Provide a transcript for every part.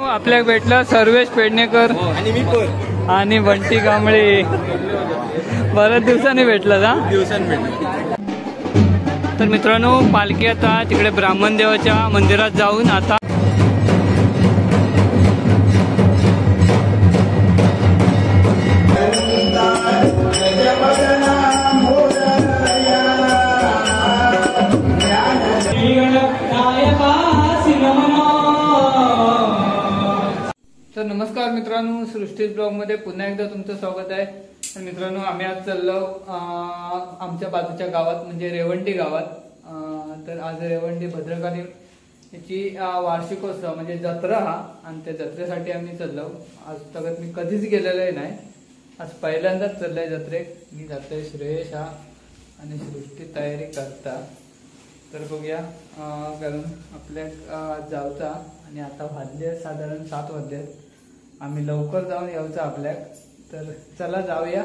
आपल्याला भेटला सर्वेश पेडणेकर आणि बंटी कांबळे. बऱ्याच दिवसांनी भेटला ना. तर मित्रांनो, पालखी आता तिकडे ब्राह्मण देवाच्या मंदिरात जाऊन आता तर नमस्कार मित्रांनो, सृष्टी ब्लॉग मध्ये पुन्हा एकदा तुमचं स्वागत आहे. तर मित्रांनो, आम्ही आज चाललो आमच्या बाजूच्या गावात म्हणजे रेवंडी गावात. तर आज रेवंडी भद्रकाली याची वार्षिकोत्सव म्हणजे जत्रा हा, आणि त्या जत्रेसाठी आम्ही चाललो. आज तगत मी कधीच गेलेलो नाही, आज पहिल्यांदाच चाललोय जत्रेक. मी जातोय श्रेयश हा आणि सृष्टी तयारी करता. तर बघूया कारण आपल्या जाऊचा आणि आता वाजले साधारण 7 वाजले. आम्ही लवकर जाऊन यायचं आपल्याक. तर चला जाऊया,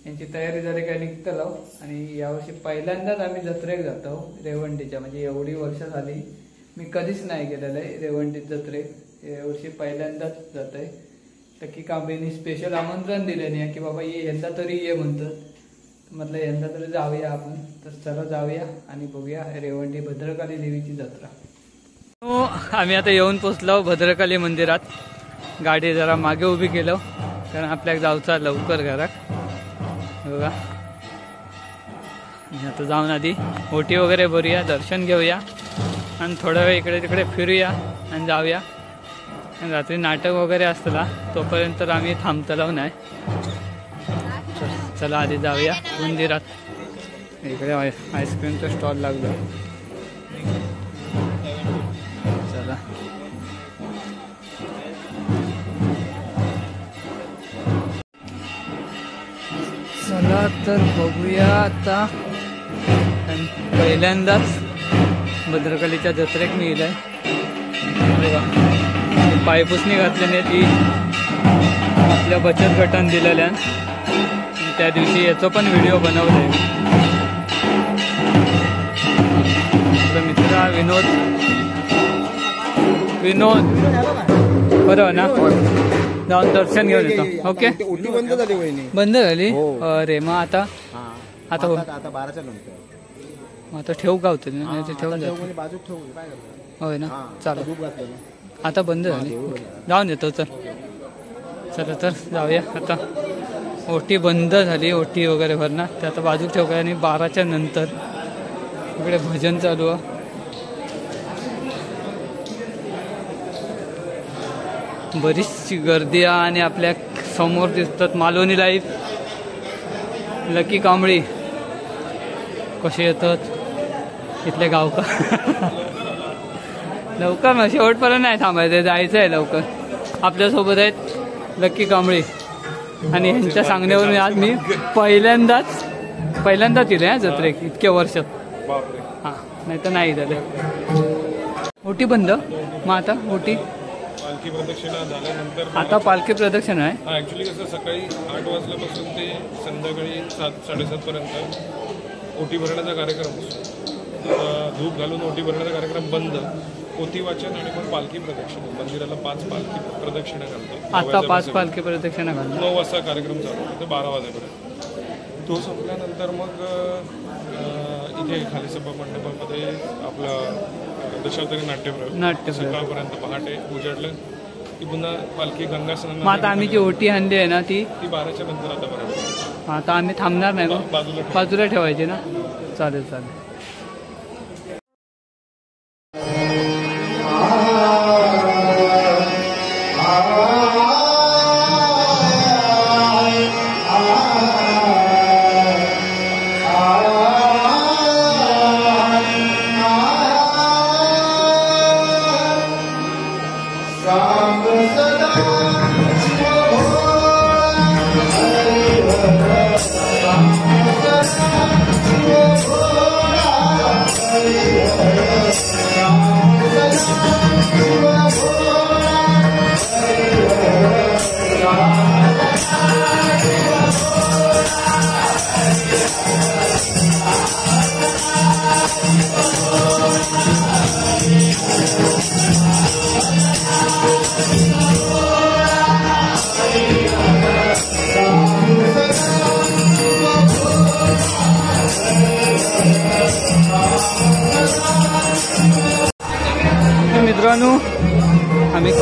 यांची तयारी झाली काय निघतलो. आणि यावर्षी पहिल्यांदाच आम्ही जत्रेक जातो रेवंडीच्या, म्हणजे एवढी वर्ष झाली मी कधीच नाही गेलेलं आहे रेवंडीत जत्रेक. यावर्षी पहिल्यांदाच जात आहे. टक्की कांबळीने स्पेशल आमंत्रण दिले नाही की बाबा ये, यंदा तरी ये म्हणतात. म्हटलं यंदा तरी जाऊया आपण. तर चला जाऊया आणि बघूया रेवंडी भद्रकाली देवीची जत्रा. हो, आम्ही आता येऊन पोचलो भद्रकाली मंदिरात. गाडी जरा मागे उभी केलो कारण आपल्याला जाऊचा लवकर घरात. बघा, आता जाऊन आधी ओटी वगैरे भरूया, दर्शन घेऊया आणि थोडा वेळ इकडे तिकडे फिरूया आणि जाऊया. रात्री नाटक वगैरे असतला तोपर्यंत आम्ही थांबतलो नाही. चला आधी जाऊया मंदिरात. इकडे आईस्क्रीमचा स्टॉल लागलो. चला चला तर बघूया आता. पहिल्यांदाच भद्रकालीच्या जत्रेक मी येईल. पायपुसणी घातल्याने ती आपल्या बचत गटाने दिलेल्या. त्या दिवशी याचा पण व्हिडिओ बनवलाय. आपला मित्र विनोद बरोबर ना. जाऊन दर्शन घेऊन येतो. ओके, बंद झाली. अरे मग आता 12च्या नंतर आता ठेवू का होतं नाही ठेवून होय ना. चालेल, आता बंद झाली. जाऊन येतो. चला तर जाऊया आता. ओटी बंद झाली, ओटी वगैरे भरणार ते आता बाजू ठेव काय. आणि 12च्या नंतर इकडे भजन चालू आहे. बरीचशी गर्दी आहे आणि आपल्या समोर दिसतात मालवणी लाईफ, लकी कांबळी कसे येतात इथले गावकर. लवकर मग शेवटपर्यंत नाही थांबायचं, जायचं आहे लवकर. आपल्यासोबत आहेत लकी कांबळी आणि यांच्या सांगण्यावरून आज मी पहिल्यांदाच येईल जत्रेक इतक्या वर्षात. हां, नाही तर नाही झालं. ओटी बंद. मग आता ओटी पालखी प्रदक्षिणा झाल्यानंतर आता पालखी प्रदक्षिणा आहे. हा, ॲक्च्युली कसं सकाळी 8 वाजल्यापासून ते संध्याकाळी 7-7:30 पर्यंत ओटी भरण्याचा कार्यक्रम असतो. धूप घालून ओटी भरण्याचा कार्यक्रम बंद. पोथी वाचन आणि मग पालखी प्रदक्षिणा. मंदिराला 5 पालखी प्रदक्षिणा घालतात. आता 5 पालखी प्रदक्षिणा घालतात. 9 वाजता कार्यक्रम चालू होतो, 12 वाजेपर्यंत. तो संपल्यानंतर मग इथे खाली सभा मंडपामध्ये आपलं दशावतारी नाट्य सकाळपर्यंत पहाटे उजाडलं की पुन्हा पालखी गंगा स्नान. आता आम्ही जी ओटी आणली आहे ना ती 12च्या नंतर आता बरोबर. आता आम्ही थांबणार नाही, बाजूला ठेवायची ना. चालेल. Oh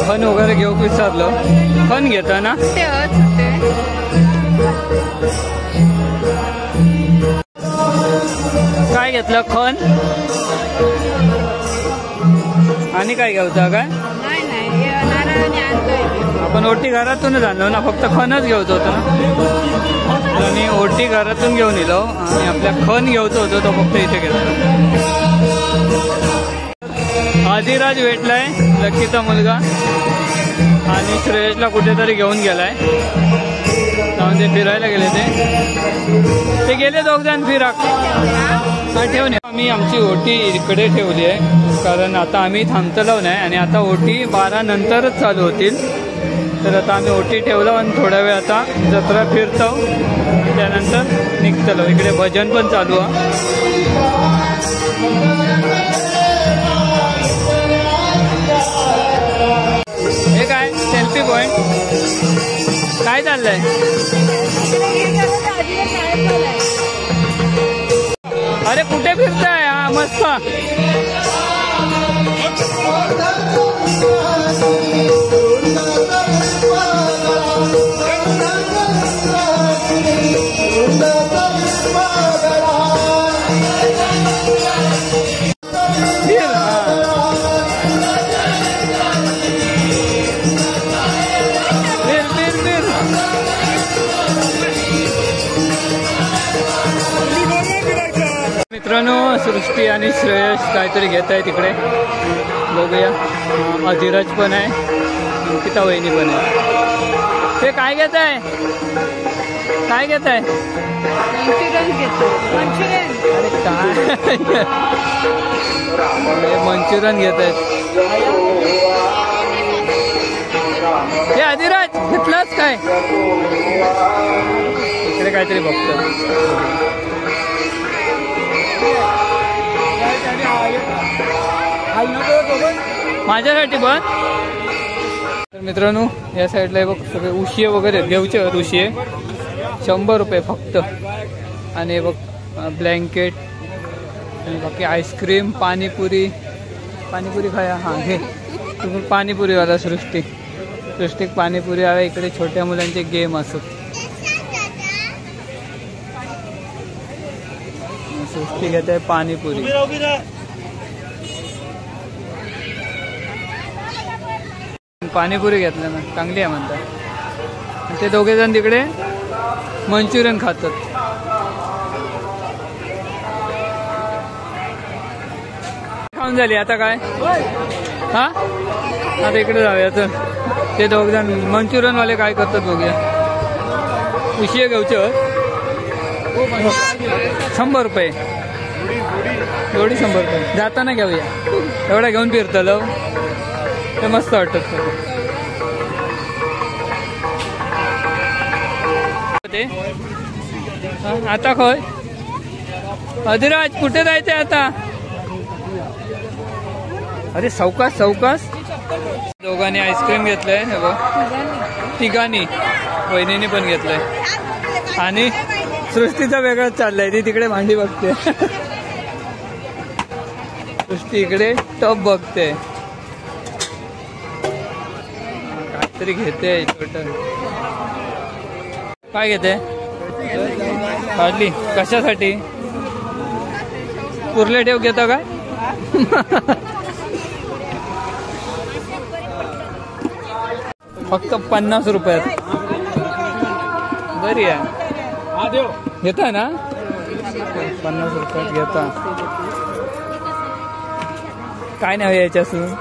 खण वगैरे घेऊ विचारलं. खण घेता ना? काय घेतलं? खण आणि काय घ्यायचं काय? आपण ओटी घरातूनच आणलो ना, फक्त खणच घ्यायचं होतं ना. आणि ओटी घरातून घेऊन येलो आणि आपल्या खण घ्यायचं होतं तो फक्त इथे घेतला. आदिराज भेटलाय, लकीचा मुलगा, आणि श्रेयसला कुठेतरी घेऊन गेलाय. ते फिरायला गेले, ते गेले दोघ जण फिराक. हा ठेवून आम्ही आमची ओटी इकडे ठेवली आहे, कारण आता आम्ही थांबतलो नाही आणि आता ओटी 12 नंतरच चालू होतील. तर आता आम्ही ओटी ठेवलो आणि थोडा वेळ आता जत्रा फिरतो, त्यानंतर निघतलो. इकडे भजन पण चालू आहे. हे काय सेल्फी पॉइंट काय चाललंय? अरे कुठे फिरताय? हा मस्त. मित्रांनो, सृष्टी आणि श्रेयस काहीतरी घेत आहे तिकडे, बघूया. अधिराज पण आहे, अंकिता वहिनी पण आहे. ते काय घेत आहे? काय घेत आहे? अरे काय मंचुरियन घेत आहेत. हे अधिराज घेतलाच काय? इकडे काहीतरी बघतो. माझ्यासाठी पण. तर मित्रांनो, या साईडला बघ सगळे उशिये वगैरे घेऊचे आहेत. उशिये 100 रुपये फक्त. आणि बघ ब्लँकेट आणि बाकी आईस्क्रीम, पाणीपुरी. पाणीपुरी खाया. हां घे तुम्ही पाणीपुरीवाला. सृष्टीक पाणीपुरी आहे. इकडे छोट्या मुलांचे गेम असत. सृष्टी घेत आहे पाणीपुरी. पाणीपुरी घेतलं ना, चांगली आहे म्हणतात. ते दोघे जण तिकडे मंचुरियन खातात. खाऊन झाली आता काय? हा आता इकडे जाऊया. तर ते दोघ जण मंचुरियन वाले काय करतात बघूया. उशिये घेऊचे 100 रुपये जोडी. 100 रुपये जाताना घेऊया. एवढा घेऊन फिरतलो ते मस्त वाटत. ते आता खय अधिराज कुठे जायचंय आता? अरे सावकाश सावकाश. दोघांनी आईस्क्रीम घेतलंय, हे बघ. तिघांनी. वहिनीने पण घेतलंय. आणि सृष्टीचा वेगळाच चाललाय. ती तिकडे भांडी बघते. सृष्टी इकडे टप बघते. काहीतरी घेते छोट. काय घेते? काढली कशासाठी? पुरले ठेव घेता काय? फक्त 50 रुपयात. बरी आहे. घेता ना? 50 रुपयात घेता. काय नाही याच्यासून.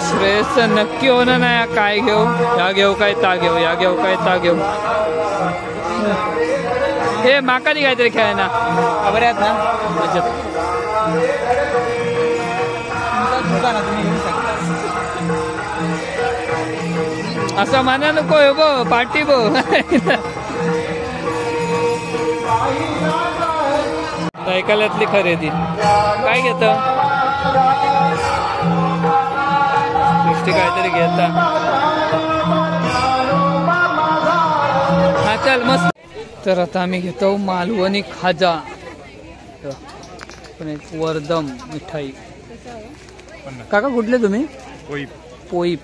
श्रेयसचं नक्की होणं नाही. काय घेऊ? या घेऊ काय ता घेऊ? या घेऊ काय ता घेऊ? हे माकानी काहीतरी खेळ ना. खबर आहेत ना? बचत असं म्हणा नको हो बो पार्टी बो. सायकलातली खरेदी काय घेत सृष्टी काहीतरी घेता. हा चल मस्त. तर आता आम्ही घेतो मालवणी खाजा पण एक वर्दम मिठाई. काका कुठले तुम्ही? पोईप.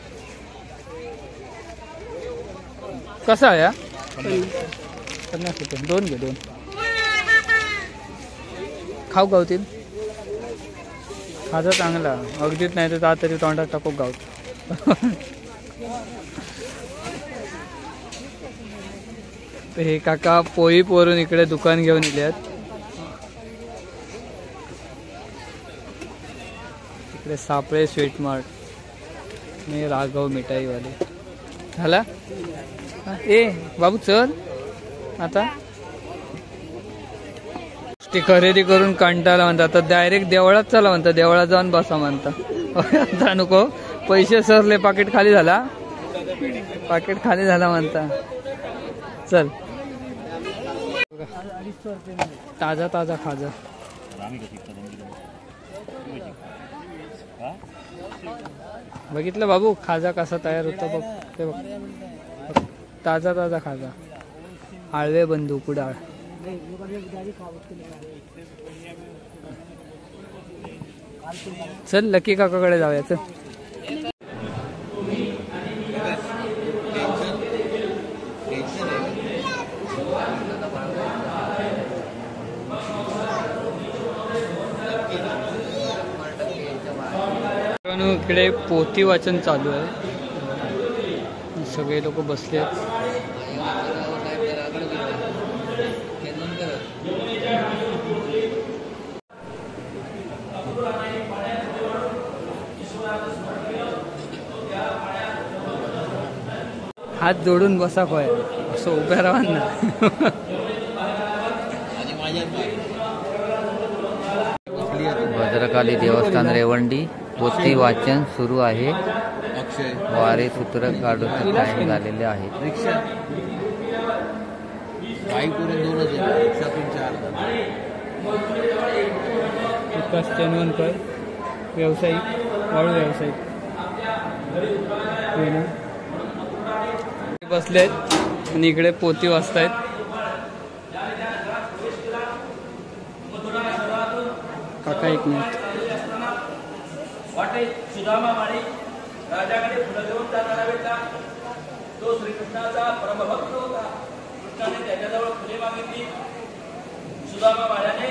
कसा आहे 50 रुपये. 2 घे 2. खाऊ गावतील खाजा चांगला अगदीच नाही तर तरी तोंडात टाकू गावत. हे काका पोईप वरून इकडे दुकान घेऊन इल्यात. इकडे सापळे स्वीट मार्ट मी राघव मिठाईवाले झाला. ए बाबू चल आता. ती खरेदी करून कंटाळा म्हणतात तर डायरेक्ट देवळात चला म्हणता. देवळात जाऊन बसा म्हणता. आता नको पैसे सरले पाकिट खाली झाला. पाकिट खाली झाला म्हणता. चल ताजा ताजा खाजा. बघितलं बाबू खाजा कसा तयार होता बघ ते बघ. ताजा ताजा खाजा. आळवे बंदूक डाळ. चल लकी काकाकडे जाऊया चल. इकडे पोथी वाचन चालू आहे. सगळे लोक बसले आहेत. हात जोडून बसा काय असं उभ्या राहा ना. भद्रकाली देवस्थान रेवंडी पोथी वाचन सुरू आहे. वारे सूत्र काढून टाइम झालेले आहेत. विकास चनवणकर व्यावसायिक वाळू व्यावसायिक बसलेत आणि इकडे पोथी वाचतायत. काका एक मिनिट. वाटे सुदामा माळी राजाकडे फुलं घेऊन जाणारा भेटला. तो श्रीकृष्णाचा परमभक्त होता. कृष्णाने त्याच्याजवळ फुले मागितली. सुदामा माळ्याने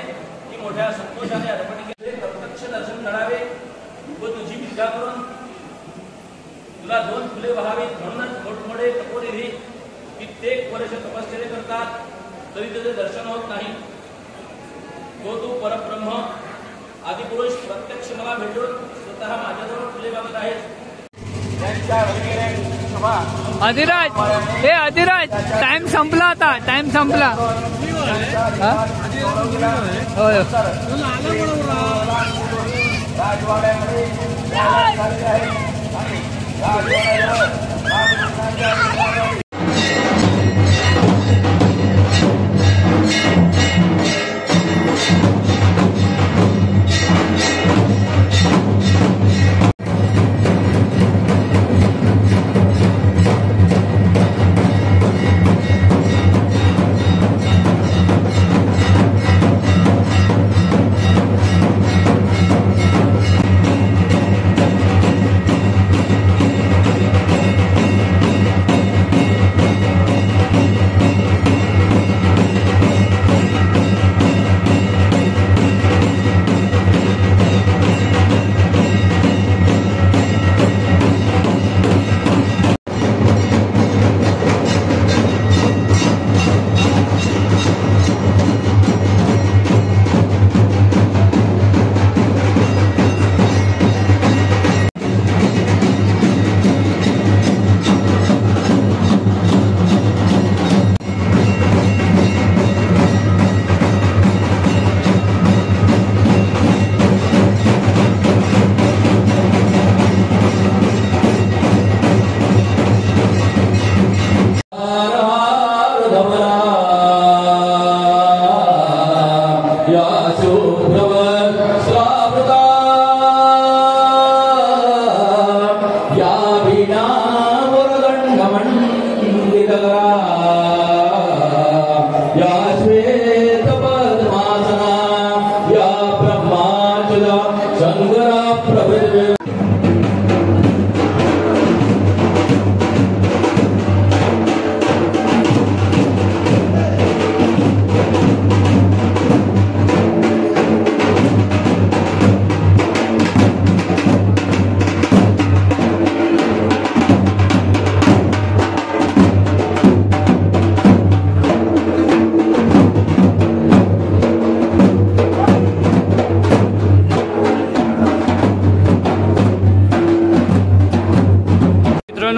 ती मोठ्या संतोषाने अर्पण केले. प्रत्यक्ष दर्शन घडावे व तुझी पूजा करून तुला 2 फुले व्हावीत म्हणूनच मोठमोठे तपोनिधी कित्येक वर्ष तपश्चर्या करतात तरी त्याचे दर्शन होत नाही. तो तू परब्रह्म आदिपुरुष प्रत्यक्ष मला भेटून स्वतः माझ्याजवळ फुले मागत आहेत. अधिराज हे अधिराज टाइम संपला आता. टाइम संपला. होय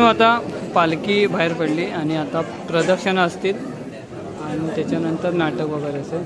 आता पालखी बाहेर पडली आणि आता प्रदक्षिणा असतील आणि त्याच्यानंतर नाटक वगैरे असेल.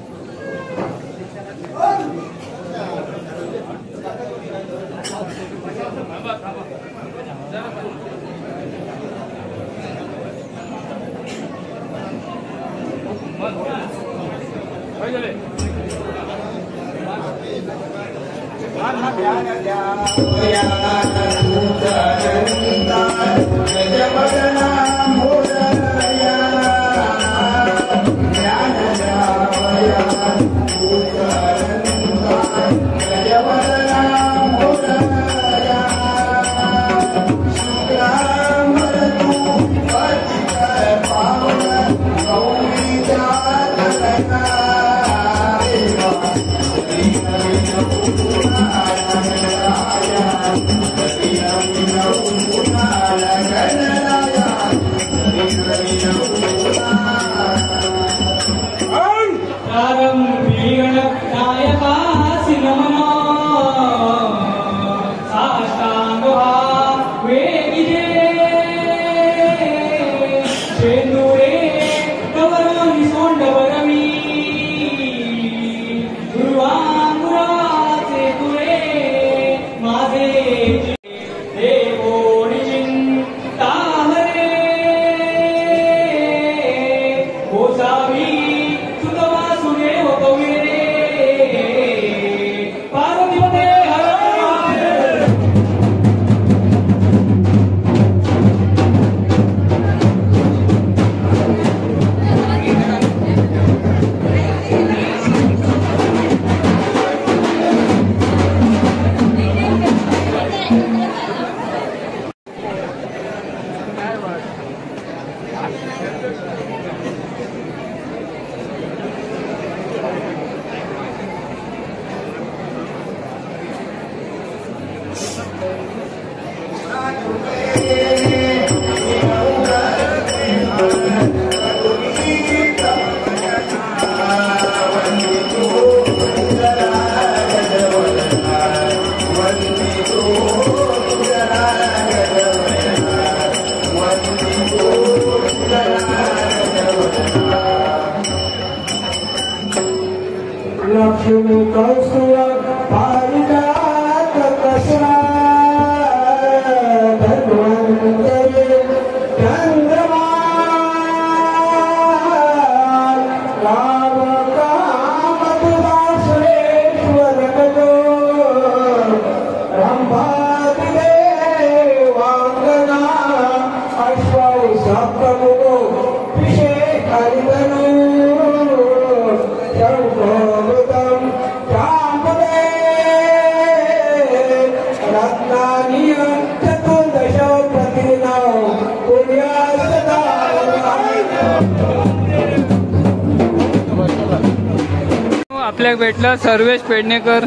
आपल्याला भेटला सर्वेश पेडणेकर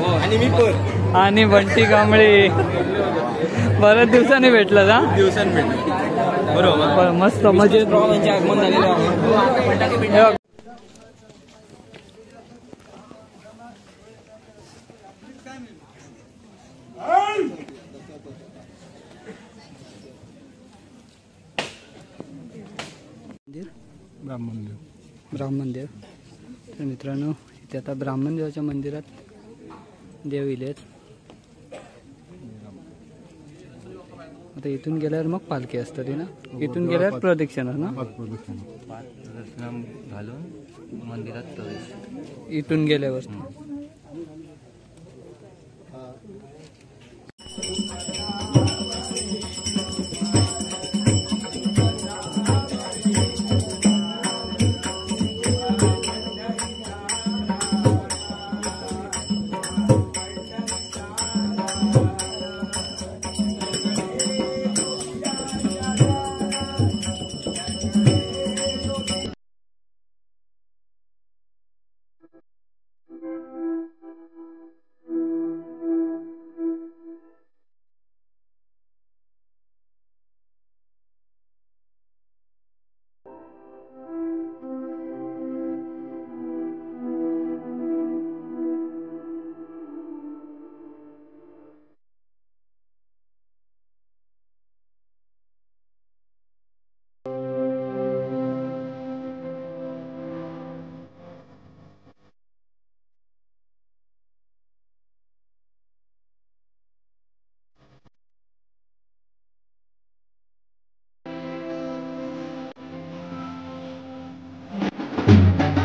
आणि बंटी कांबळे. बऱ्याच दिवसांनी भेटला ना? दिवसांनी भेटला बरोबर. मस्त मजेत आगमन झालेलं आहे. ब्राह्मण देव. तर मित्रांनो इथे आता ब्राह्मण देवाच्या मंदिरात देव इलेत. आता इथून गेल्यावर मग पालखी असतात ना? इथून गेल्यावर प्रदक्षिणा ना? प्रदक्षिणा घालून मंदिरात प्रवेश. इथून गेल्यावर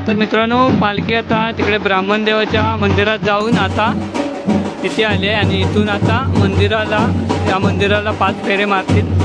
तर मित्रांनो पालखी आता तिकडे ब्राह्मण देवाच्या मंदिरात जाऊन आता तिथे आले आणि इथून आता या मंदिराला 5 फेरे मारतील.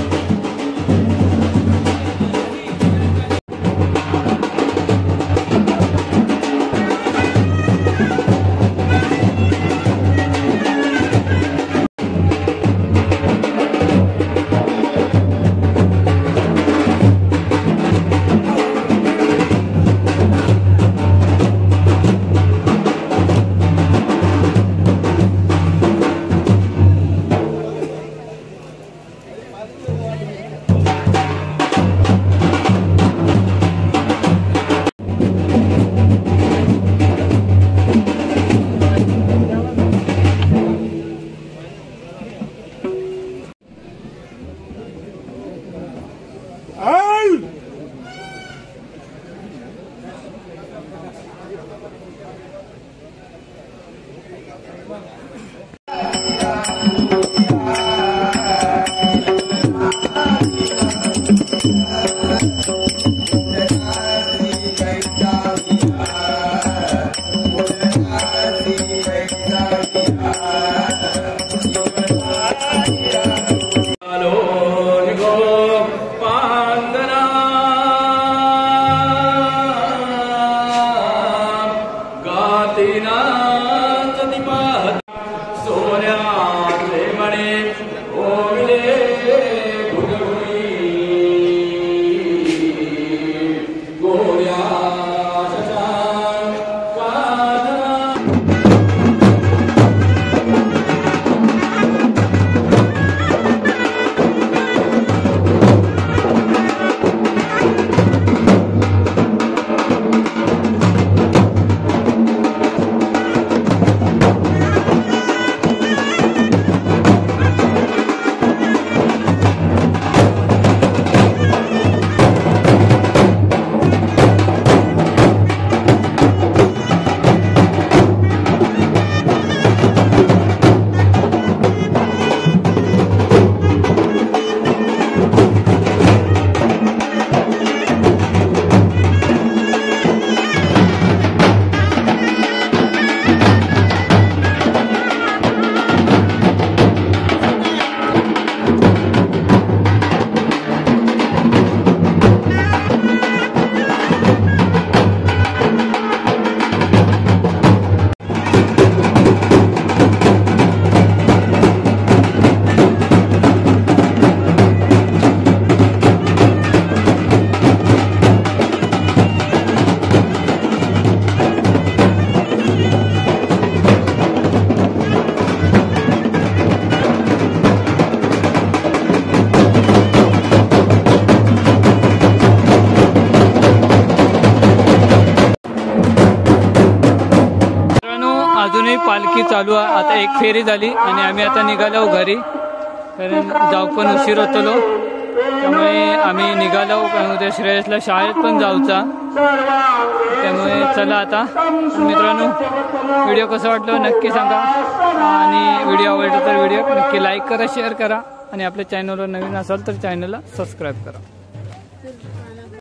पालखी चालू आहे. आता एक फेरी झाली आणि आम्ही आता निघालो घरी, कारण जाऊ पण उशीर होतो, त्यामुळे आम्ही निघालो. उद्या श्रेयसला शाळेत पण जाऊचा, त्यामुळे चला आता. मित्रांनो, व्हिडिओ कसा वाटला नक्की सांगा, आणि व्हिडिओ आवडला तर व्हिडिओ नक्की लाईक करा, शेअर करा, आणि आपल्या चॅनलवर नवीन असाल तर चॅनलला सबस्क्राईब करा.